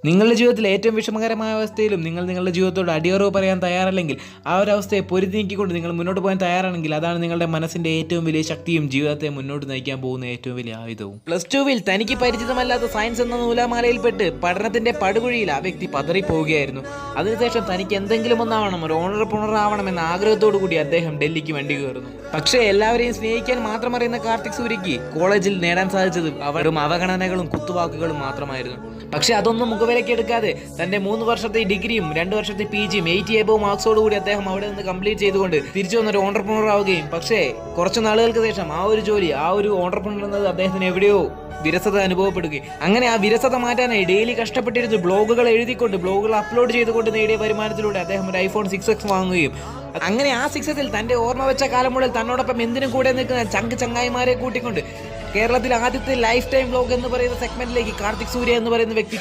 നിങ്ങളുടെ ജീവിതത്തിൽ ഏറ്റവും വിഷമകരമായ അവസ്ഥയിലും നിങ്ങളുടെ ജീവിതത്തോട് അടിയറവ് പറയാൻ തയ്യാറല്ലെങ്കിൽ, ആ ഒരു അവസ്ഥയെ പൊരുതി നീക്കിക്കൊണ്ട് നിങ്ങൾ മുന്നോട്ട് പോകാൻ തയ്യാറാണെങ്കിൽ, അതാണ് നിങ്ങളുടെ മനസ്സിൻ്റെ ഏറ്റവും വലിയ ശക്തിയും ജീവിതത്തെ മുന്നോട്ട് നയിക്കാൻ പോകുന്ന ഏറ്റവും വലിയ ആയുധവും. +2 തനിക്ക് പരിചിതമല്ലാത്ത സയൻസ് എന്ന നൂലാമാലയിൽപ്പെട്ട് പഠനത്തിന്റെ പടുകുഴിയിൽ ആ വ്യക്തി പതറിപ്പോവുകയായിരുന്നു. അതിനുശേഷം തനിക്ക് എന്തെങ്കിലും ഒന്നാവണം, ഒരു ഓണർപ്രണർ ആവണം എന്ന ആഗ്രഹത്തോടു കൂടി അദ്ദേഹം ഡൽഹിക്ക് വണ്ടി കയറുന്നു. പക്ഷേ എല്ലാവരെയും സ്നേഹിക്കാൻ മാത്രം അറിയുന്ന കാർത്തിക് സൂര്യയ്ക്ക് കോളേജിൽ നേടാൻ സാധിച്ചത് അവരും അവഗണനകളും കുത്തുവാക്കുകളും മാത്രമായിരുന്നു. പക്ഷെ അതൊന്നും മുഖവിലയ്ക്ക് എടുക്കാതെ തന്റെ 3 വർഷത്തെ ഡിഗ്രിയും 2 വർഷത്തെ PGയും 80 എബോവ് മാർക്സോടുകൂടി അദ്ദേഹം അവിടെ നിന്ന് കംപ്ലീറ്റ് ചെയ്തുകൊണ്ട് തിരിച്ചു വന്നൊരു ഓണ്ടർപ്രണർ ആവുകയും, പക്ഷേ കുറച്ച് നാളുകൾക്ക് ശേഷം ആ ഒരു ജോലി, ആ ഒരു ഓണ്ടർപ്രണർ എന്നത് അദ്ദേഹത്തിന് എവിടെയോ വിരസത അനുഭവപ്പെടുകയും, അങ്ങനെ ആ വിരസത മാറ്റാനായി ഡെയിലി കഷ്ടപ്പെട്ടിരുന്ന് ബ്ലോഗുകൾ എഴുതിക്കൊണ്ട്, ബ്ലോഗുകൾ അപ്ലോഡ് ചെയ്തുകൊണ്ട് നേടിയ വരുമാനത്തിലൂടെ അദ്ദേഹം ഒരു iPhone 6s വാങ്ങുകയും, അങ്ങനെ ആ 6s തന്റെ ഓർമ്മ വെച്ച കാലം മുതൽ തന്നോടൊപ്പം എന്തിനും കൂടെ നിൽക്കുന്ന ചങ്ങായിമാരെ കൂട്ടിക്കൊണ്ട് കേരളത്തിലെ ആദ്യത്തെ ലൈഫ് ടൈം വ്ലോഗ് എന്ന് പറയുന്ന സെഗ്മെന്റിലേക്ക് കാർത്തിക് സൂര്യ എന്ന് പറയുന്ന വ്യക്തി